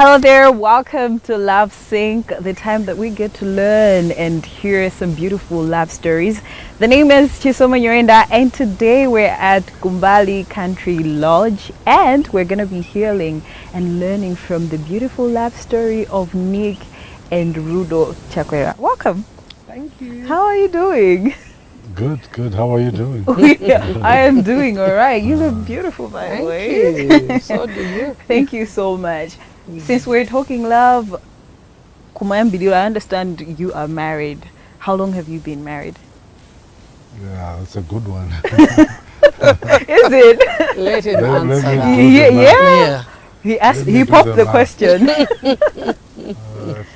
Hello there, welcome to Love Sync, the time that we get to learn and hear some beautiful love stories. The name is Chisoma Nyorenda, and today we're at Kumbali Country Lodge, and we're going to be hearing and learning from the beautiful love story of Nick and Rudo Chakwera. Welcome. Thank you. How are you doing? Good. How are you doing? I am doing all right. You look beautiful, by the way. Thank you. So do you. Thank you so much. Since we're talking love, Kumayambidiro, I understand you are married. How long have you been married? Yeah, that's a good one. Is it? Let it Let me answer. do Yeah. Yeah. He asked. Let me He do popped the the math. question.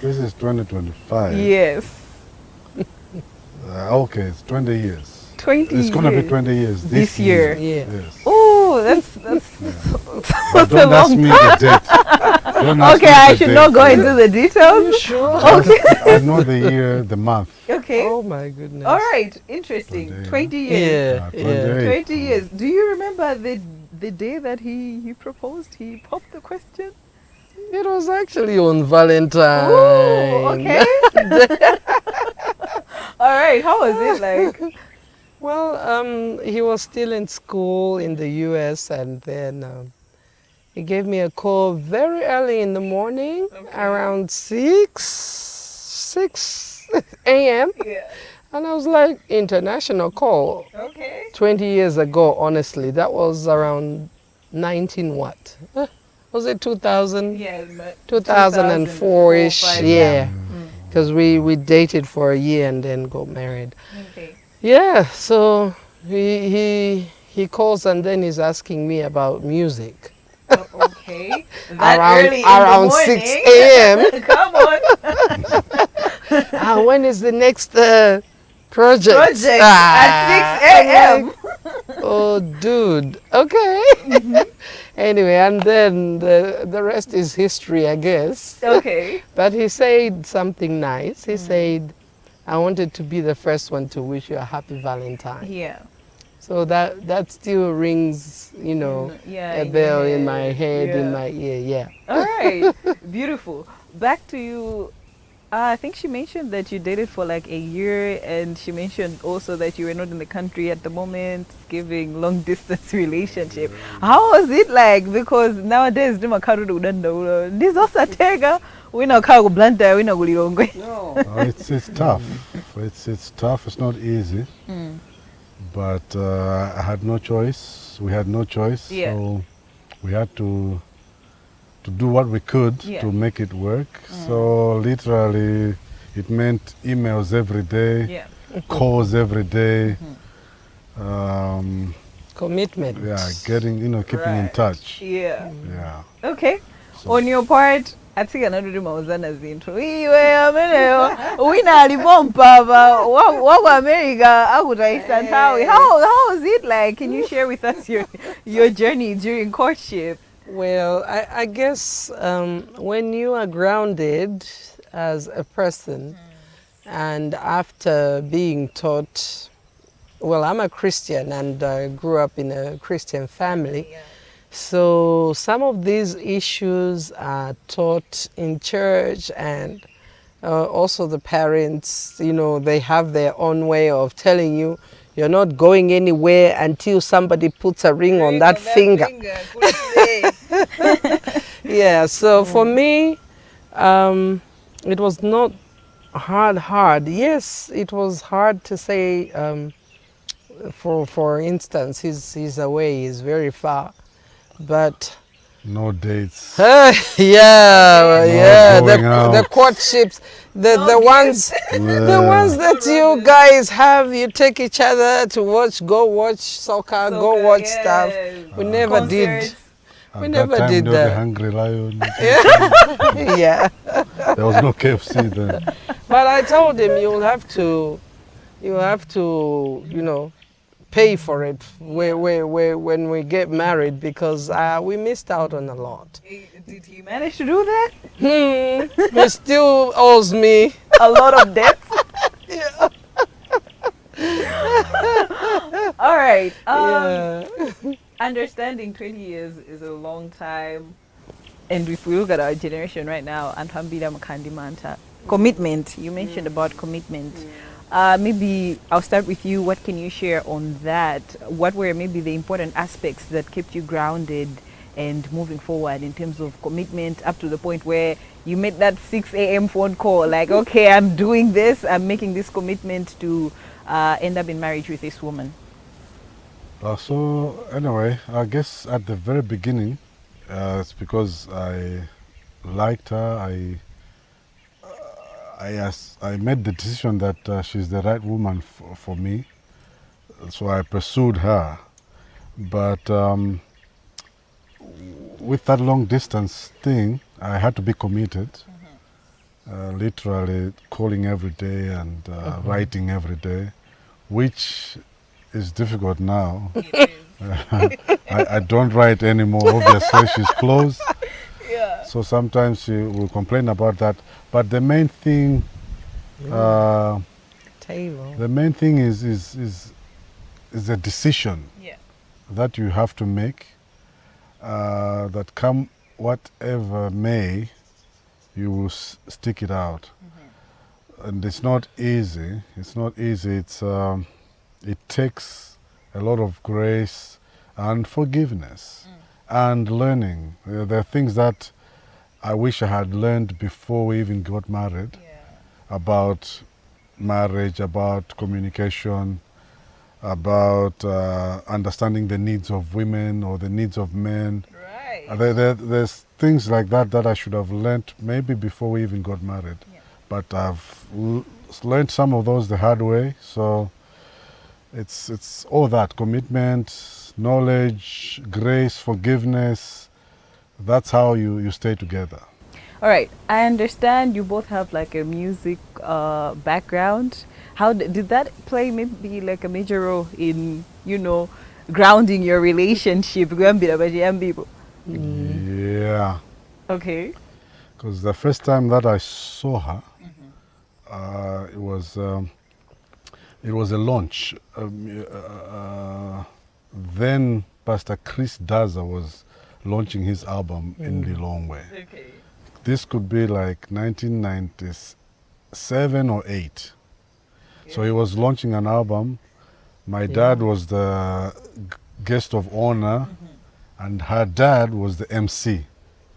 This is 2025. Yes. Okay, it's 20 years. 20 It's going to be years. 20 years This year. Yeah. Yes. Oh, that's But that's a don't ask long me time. the date. Don't ask Okay, me I the should date. not go into the details. Sure. Okay. I know the year, the month. Okay. Oh my goodness. All right. Interesting. 20, 20 years. Yeah. 28. 20 years. Do you remember the day that he proposed? He popped the question. It was actually on Valentine. Oh, okay. All right. How was it like? Well, he was still in school in the U.S. and then he gave me a call very early in the morning, around 6 a.m. Yeah. And I was like, international call. Okay. 20 years ago, honestly, that was around 19 what? Was it 2000? Yeah, but 2004-ish, 2004, yeah. Mm. Because we dated for a year and then got married. Okay. Yeah, so he calls and then he's asking me about music. Oh, okay. That Around early in the around morning. 6 a.m. Come on. When is the next project? Project Ah, at 6 a.m. Oh, dude. Okay. Anyway, and then the rest is history, I guess. Okay. But he said something nice. He said, I wanted to be the first one to wish you a happy Valentine. Yeah. So that still rings, Yeah. a bell in my head, Yeah. in my ear, yeah. All right. Beautiful. Back to you. I think she mentioned that you dated for like a year, and she mentioned also that you were not in the country at the moment, giving long distance relationship. How was it like? Because nowadays, this also tega. We know how blanda. We know It's tough. It's tough. It's not easy. But I had no choice. We had no choice. Yeah. So we had to do what we could to make it work. So literally, it meant emails every day, Yeah. calls every day. Commitment. Yeah, keeping in Right. touch. Yeah. Yeah. Okay. So- On your part, I think another mauzana zinto. Wina libompa wa America akutaisa tawi. How was it like? Can you share with us your journey during courtship? Well, I guess when you are grounded as a person and after being taught, well, I'm a Christian and I grew up in a Christian family. So some of these issues are taught in church, and also the parents, they have their own way of telling you you're not going anywhere until somebody puts a ring on that finger. Yeah, so for me, it was not hard. Yes, it was hard to say, for instance, he's away, he's very far. But No dates. yeah, going out. the courtships, the ones that you guys have, you take each other to go watch soccer, go watch stuff. We never did. At We that never time, did there was that. a Hungry Lion. Yeah. There was no KFC then. But I told him you'll have to, pay for it when we get married, because we missed out on a lot. Did he manage to do that? He still owes me. A lot of debts? Yeah. All right. Yeah. Understanding 20 years is a long time. And if we look at our generation right now, Antambida Makandimanta, commitment, you mentioned about commitment. Maybe I'll start with you. What can you share on that? What were maybe the important aspects that kept you grounded and moving forward in terms of commitment up to the point where you made that 6 a.m. phone call, like, okay, I'm doing this, I'm making this commitment to end up in marriage with this woman? So anyway, I guess at the very beginning, it's because I liked her. I made the decision that she's the right woman for me. So I pursued her. But with that long distance thing, I had to be committed. Literally calling every day and writing every day, which is difficult now. I don't write anymore, obviously. She's close. Yeah. So sometimes she will complain about that. But the main thing, the main thing is a decision that you have to make, that come whatever may, you will stick it out. And it's not easy. It's not easy. It takes a lot of grace and forgiveness and learning. There are things that I wish I had learned before we even got married, about marriage, about communication, about understanding the needs of women or the needs of men. Right. There's things like that that I should have learned maybe before we even got married. But I've learned some of those the hard way. So it's all that: commitment, knowledge, grace, forgiveness. That's how you stay together. All right, I understand you both have like a music background. How did that play maybe like a major role in, grounding your relationship? Yeah. Okay. Because the first time that I saw her, it was a launch. Then Pastor Chris Daza was launching his album In the Long Way. Okay. This could be like 1997 or 8. So he was launching an album. My dad was the guest of honor, and her dad was the MC.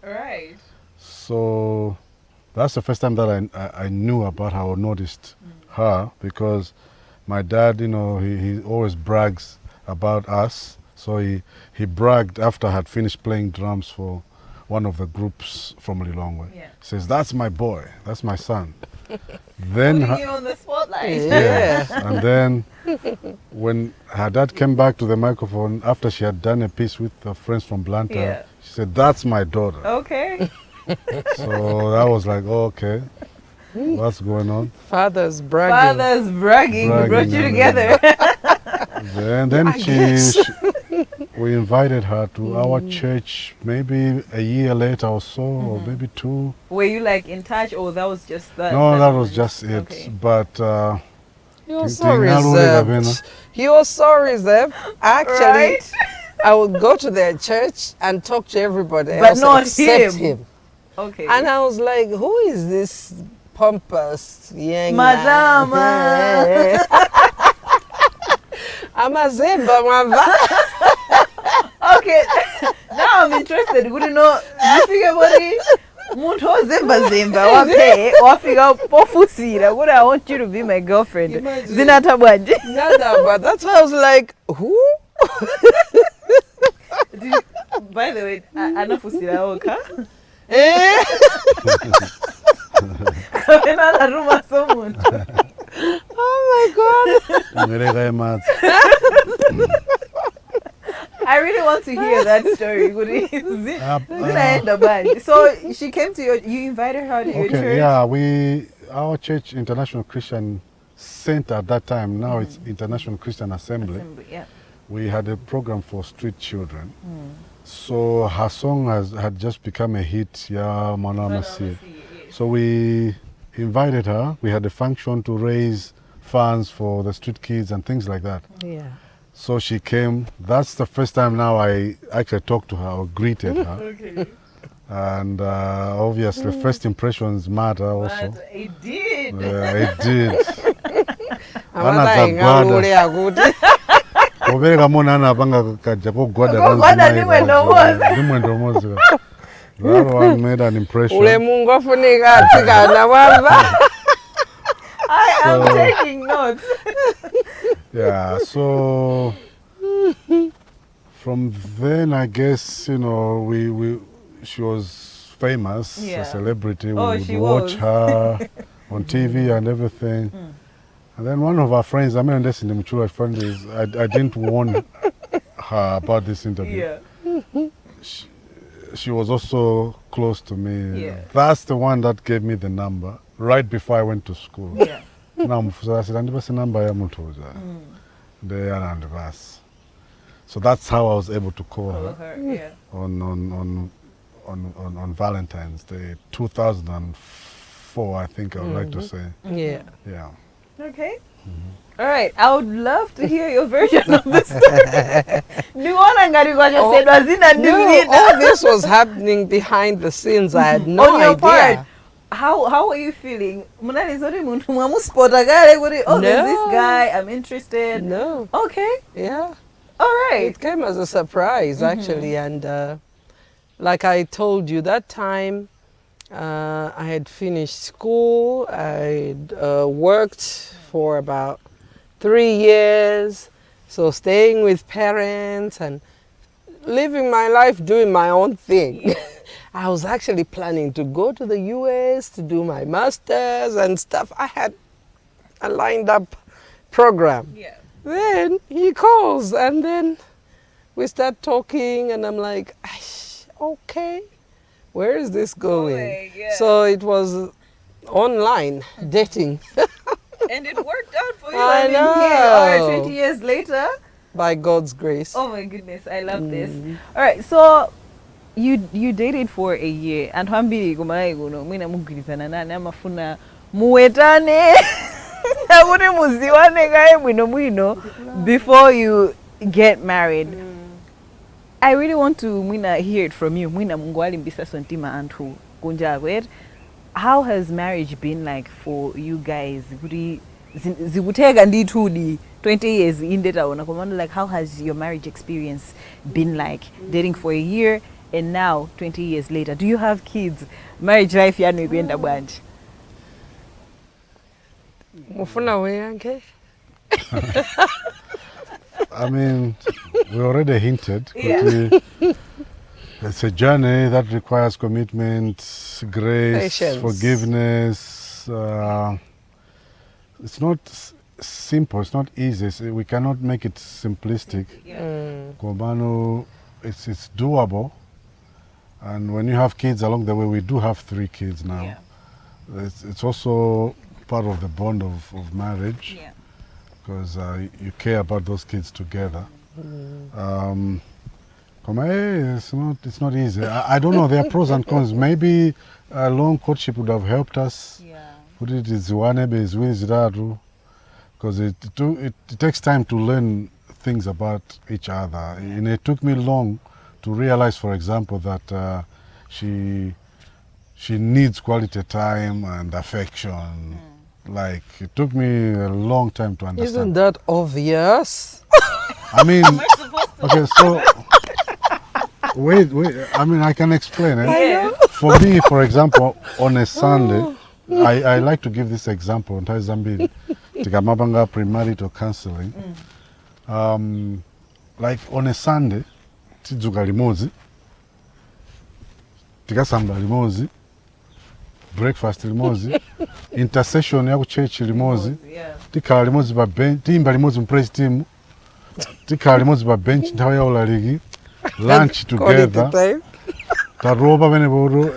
Right. So that's the first time that I knew about her or noticed her, because my dad, he always brags about us. So he bragged after I had finished playing drums for one of the groups from Lilongwe. Yeah. He says, "That's my boy, that's my son." Then Putting you on the spotlight. yes, and then when her dad came back to the microphone after she had done a piece with her friends from Blanta, she said, "That's my daughter." Okay. So that was like, oh, okay, what's going on? Father's bragging. Father's bragging. We brought you together. Then we invited her to our church maybe a year later or so, or maybe 2. Were you like in touch, or that was just that? No, that was just it. Okay. But He was so reserved. He was so reserved. Actually, Right? I would go to their church and talk to everybody But else not except him. him. Okay. And I was like, who is this pompous young Madama. man? Amazemba mwava. Okay. Now I'm interested. You know, you figure what muntu ozemba wafika pofusira kuti I want you to be my girlfriend. Imagine. Zinata bwanje. Nada, but that's why I was like, who? By the way, anafusira oka. Eh? Kamena la ruma somuntu. Oh my God. I really want to hear that story. Zinaenda bwanje. So she came to you invited her to your church? Yeah, our church, International Christian Center at that time, now it's International Christian Assembly. Yeah. We had a program for street children. So her song had just become a hit, yeah, Manamasi. So we invited her. We had a function to raise funds for the street kids and things like that. Yeah. So she came. That's the first time now I actually talked to her or greeted her. Okay. And obviously, first impressions matter also. But it did. It did. Anazagwada. Obereka mona anapanga kaja kogwada Kogwada nimwe ndomozi. Nimwe ndomozi. That one made an impression. Ule mungu afunika atikana wamba. I am taking notes. Yeah, so from then I guess, you know, she was famous, a celebrity. We would watch her on TV and everything. And then one of our friends, I mean, this in the mutual friend is, I didn't warn her about this interview. Yeah. She was also close to me. Yeah. That's the one that gave me the number right before I went to school. Yeah. Now, I said, "Andibasi number ya mutoza." They are on the bus. So that's how I was able to call her. Yeah. On Valentine's Day, 2004, I think I would like to say. Yeah. Yeah. Okay. All right. I would love to hear your version of the story. No, all this was happening behind the scenes. I had no On your idea. part, how are you feeling? Oh, there's this guy. I'm interested. No. Okay. Yeah. All right. It came as a surprise, actually. And like I told you, that time I had finished school. I worked for about 3 years. So staying with parents and living my life, doing my own thing. I was actually planning to go to the US to do my master's and stuff. I had a lined up program. Yeah. Then he calls and then we start talking and I'm like, okay, where is this going? Yeah. So it was online dating. And it worked out for you. I know. Here, all right, 20 years later. By God's grace. Oh my goodness, I love this. All right, so you dated for a year and hambiri kumai kuno mwina mugirizana nane amafuna muwetane abune muziwane gae mwino before you get married. I really want to hear it from you. Mwina mungwali mbisa sontima antu kunja kwet. How has marriage been like for you guys? Zikuteka ndithudi 20 years in data ona komanda, like how has your marriage experience been like dating for a year and now 20 years later? Do you have kids? Marriage life yanu ikwenda bwanji? Mufuna weyange. I mean, we already hinted. Yeah. It's a journey that requires commitment, grace, Patience. Forgiveness. It's not simple, it's not easy. We cannot make it simplistic. Kobano, it's doable. And when you have kids along the way, we do have 3 kids now. Yeah. It's also part of the bond of marriage. Yeah. Because you care about those kids together. It's not easy. I don't know, there are pros and cons. Maybe a long courtship would have helped us. Yeah. Put it is because it takes time to learn things about each other. And it took me long to realize, for example, that she needs quality time and affection. Like, it took me a long time to understand. Isn't that obvious? I mean, okay, so wait. I mean, I can explain it. Yes. For me, for example, on a Sunday, I like to give this example. Tikamabanga premarital counseling. Like on a Sunday, tidzuka limozi, tikasamba limozi, breakfast limozi, intercession ya ku church limozi, tikala limozi pa bench, timba limozi praise team, tikala limozi pa bench nthawi ya ulaliki, lunch together.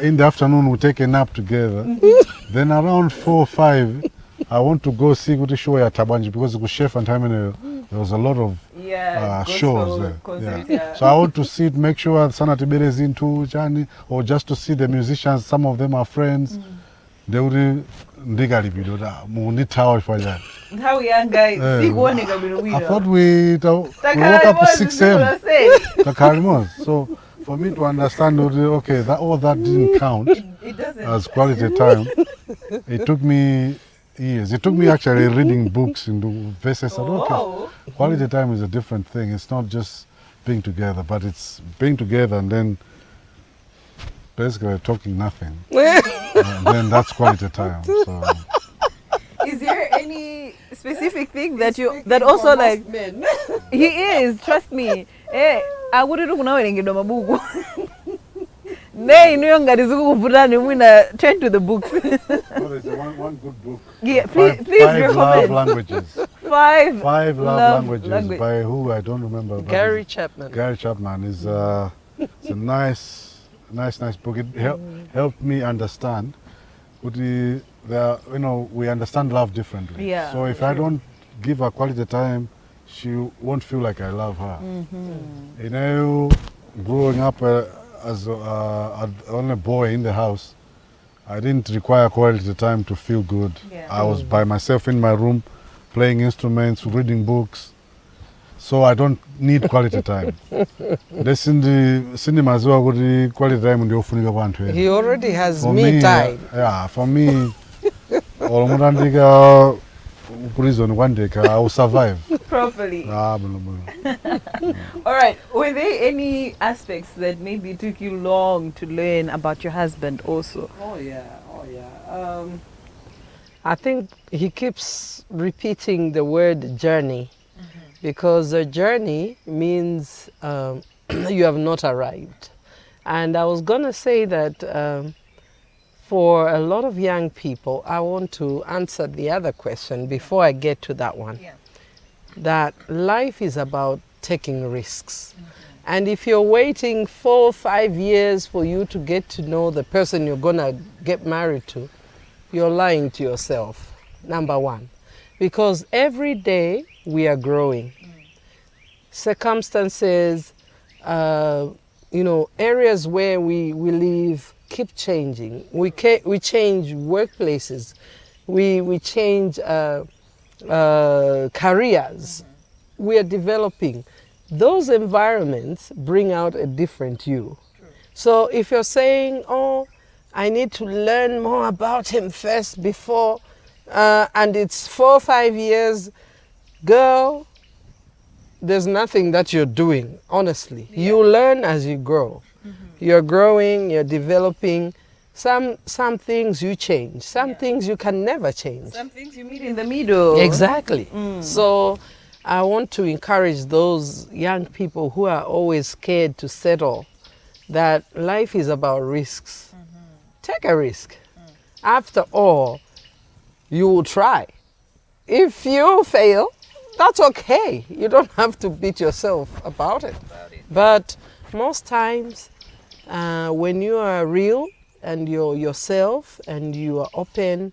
In the afternoon we take a nap together. Then around 4 or 5, I want to go see the show at Tabanji because the chef and time there was a lot of shows there. Yeah. So I want to see it, make sure Sanatibere is into Chani, or just to see the musicians. Some of them are friends. They would Munitawa for that. How young guys? I thought we woke up at 6 a.m. So for me to understand, okay, that didn't count as quality time. It took me years. It took me actually reading books in the verses. Okay, quality time is a different thing. It's not just being together, but it's being together and then basically talking nothing. Then that's quality time. So. Is there any specific thing that also like men? He is, trust me. I wouldn't know anything about mabuku. Nay, no younger is turn to the books. There's one good book. Yeah, please recommend. Love languages. Five love languages by who I don't remember. Gary Chapman. Gary Chapman is it's a nice book. It helped me understand. We understand love differently. Yeah. So if I don't give her quality time, she won't feel like I love her. You know, growing up as only boy in the house, I didn't require quality time to feel good. Yeah. I was by myself in my room, playing instruments, reading books. So I don't need quality time. This in the cinema as well, quality time ndio ufunika kwantu. He already has me time. Yeah, for me, all prison one day I will survive properly. All right. Were there any aspects that maybe took you long to learn about your husband also? Oh yeah. I think he keeps repeating the word journey, because a journey means you have not arrived. And I was gonna say that for a lot of young people, I want to answer the other question before I get to that one. Yeah. That life is about taking risks. And if you're waiting 4 or 5 years for you to get to know the person you're gonna get married to, you're lying to yourself, number one. Because every day we are growing. Circumstances, areas where we live keep changing. We change workplaces. We change careers. We are developing. Those environments bring out a different you. True. So if you're saying, oh, I need to learn more about him first before, and it's 4 or 5 years, girl, there's nothing that you're doing, honestly. Yeah. You learn as you grow. You're growing, you're developing. Some things you change. Some things you can never change. Some things you meet in the middle. Exactly. So I want to encourage those young people who are always scared to settle, that life is about risks. Take a risk. After all, you will try. If you fail, that's okay. You don't have to beat yourself about it. But most times, when you are real and you're yourself and you are open,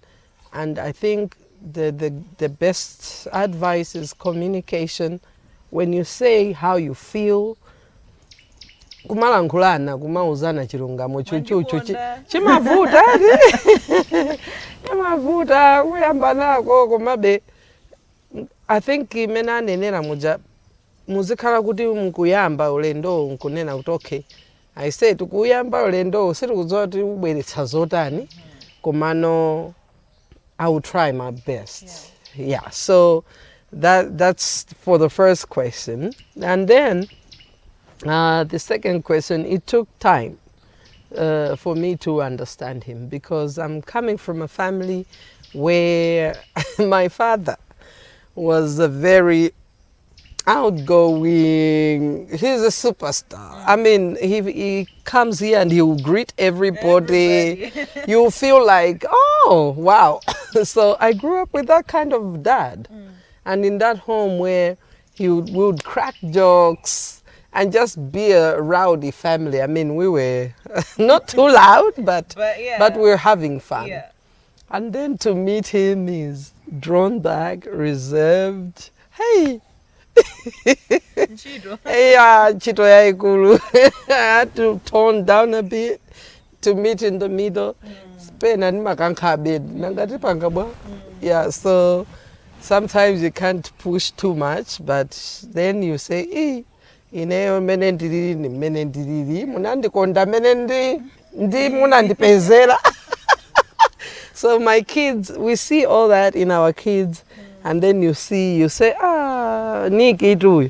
and I think the best advice is communication. When you say how you feel, kumalankulana kumauzana chilungamo chuchuchu chimavuta chimavuta kuyamba nako kumabe. I think imena nenera muja muzikhala kuti mukuyamba ulendo nkunena kuti okay, I say tukuyamba ulendo sitikuzoti ubweretsa zotani komano I will try my best. Yeah. So that's for the first question. And then the second question, it took time for me to understand him, because I'm coming from a family where my father was a very outgoing, he's a superstar. I mean, he comes here and he will greet everybody. You feel like, oh, wow. So I grew up with that kind of dad. And in that home where he would crack jokes and just be a rowdy family. I mean, we were not too loud, but we were having fun. Yeah. And then to meet him is drawn back, reserved. Hey. Yeah, Chito Yaikulu. I had to tone down a bit to meet in the middle. Yeah, so sometimes you can't push too much, but then you say, hey, ineyo mene ndiri munandikonda mene ndi munandipezera. So my kids, we see all that in our kids, and then you say, Niki tuyo,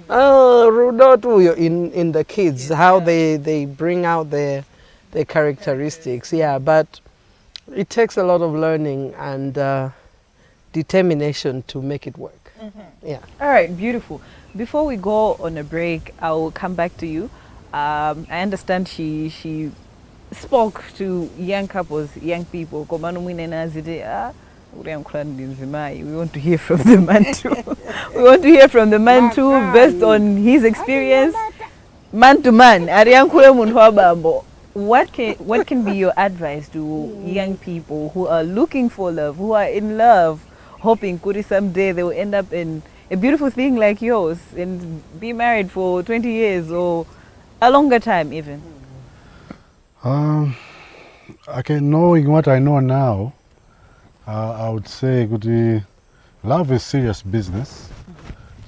Rudo tuyo, in the kids, how they bring out their characteristics. Yeah, but it takes a lot of learning and determination to make it work. Yeah. All right, beautiful. Before we go on a break, I will come back to you. I understand she spoke to young couples, young people. We want to hear from the man too. We want to hear from the man too, based on his experience, man to man. What can be your advice to young people who are looking for love, who are in love, hoping kuri someday they will end up in a beautiful thing like yours and be married for 20 years or a longer time even? Knowing what I know now, I would say love is serious business.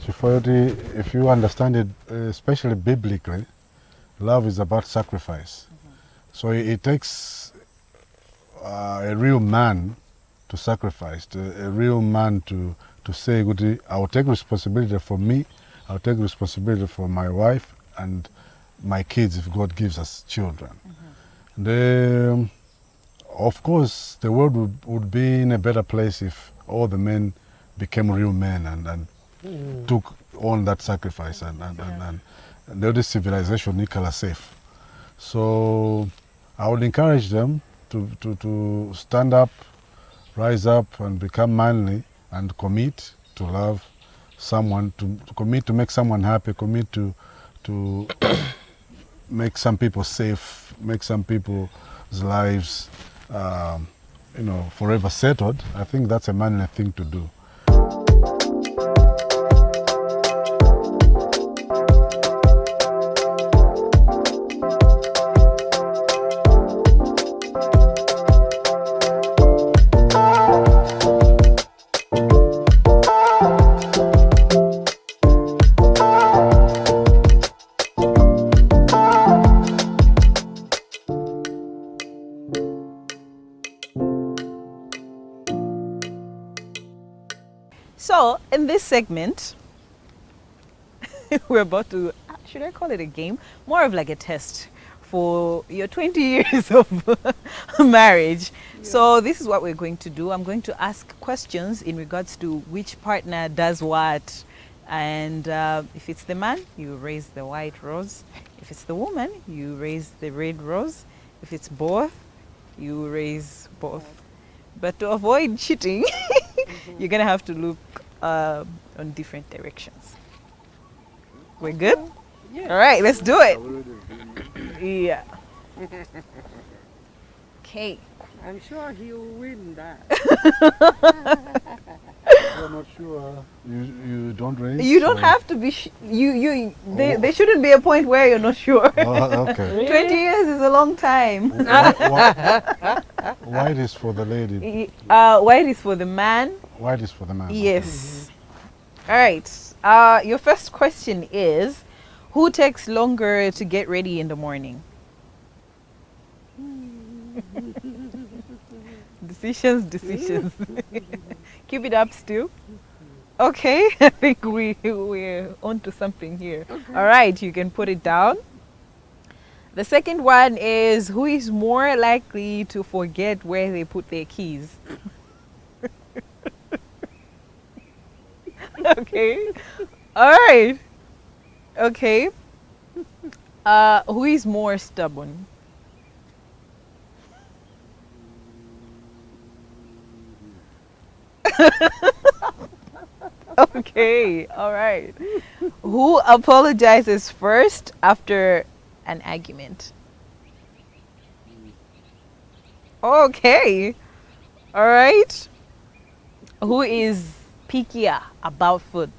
If you understand it, especially biblically, love is about sacrifice. So it takes a real man to sacrifice, a real man to say, I will take responsibility for me, I'll take responsibility for my wife and my kids if God gives us children. Of course, the world would be in a better place if all the men became real men and took on that sacrifice and the civilization is safe. So I would encourage them to stand up, rise up and become manly and commit to love someone, to commit to make someone happy, commit to make some people safe, make some people's lives forever settled. I think that's a manly thing to do. So, in this segment, we're about to, should I call it a game? More of like a test for your 20 years of marriage. Yeah. So, this is what we're going to do. I'm going to ask questions in regards to which partner does what. And if it's the man, you raise the white rose. If it's the woman, you raise the red rose. If it's both, you raise both. But to avoid cheating, you're going to have to look on different directions. We're good? Yeah. All right, let's do it. Yeah. Okay. I'm sure he'll win that. You're not sure. You don't raise? You don't have to be. There shouldn't be a point where you're not sure. Oh, okay. 20 years is a long time. White is for the lady. White is for the man. White is for the man. Yes. All right. Your first question is, who takes longer to get ready in the morning? Decisions. Keep it up still. Okay, I think we're onto something here. Okay. All right, you can put it down. The second one is, who is more likely to forget where they put their keys? Okay. All right. Okay. Who is more stubborn? Okay. All right. Who apologizes first after an argument? Okay. All right. Who is pickier about food?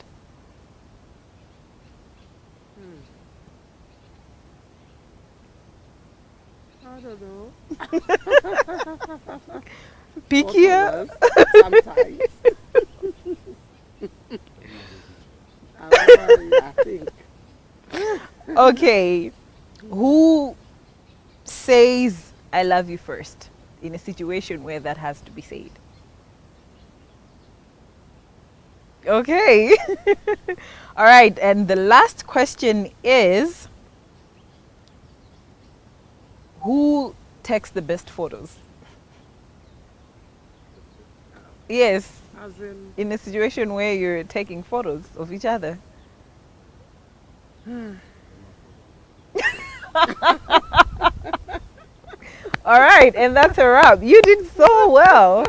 I don't know. Pickier? Sometimes. I think. Okay. Who says I love you first in a situation where that has to be said? Okay. All right. And the last question is, who takes the best photos? Yes. As in, In a situation where you're taking photos of each other. All right, and that's a wrap. You did so well.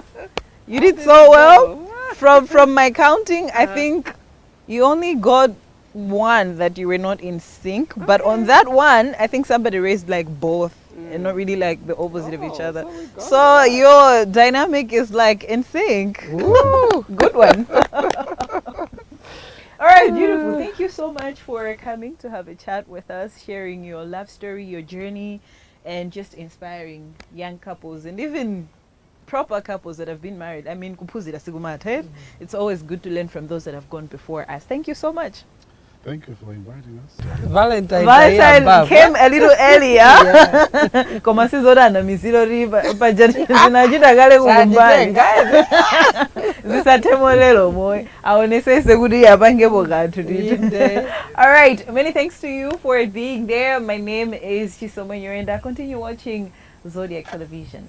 You did so well. From my counting, I think you only got one that you were not in sync. But on that one, I think somebody raised like both and not really like the opposite of each other. So your dynamic is like in sync. Woo, good one. All right, beautiful. Thank you so much for coming to have a chat with us, sharing your love story, your journey, and just inspiring young couples and even proper couples that have been married. I mean, it's always good to learn from those that have gone before us. Thank you so much. Thank you for inviting us. Valentine came a little earlier. Koma sizoda na misilo riba zinajita gale kumbali. Zisatemo lelo moy. Aonese segudi yabange boga today. All right, many thanks to you for being there. My name is Chisoma Yorenda. Continue watching Zodiac Television.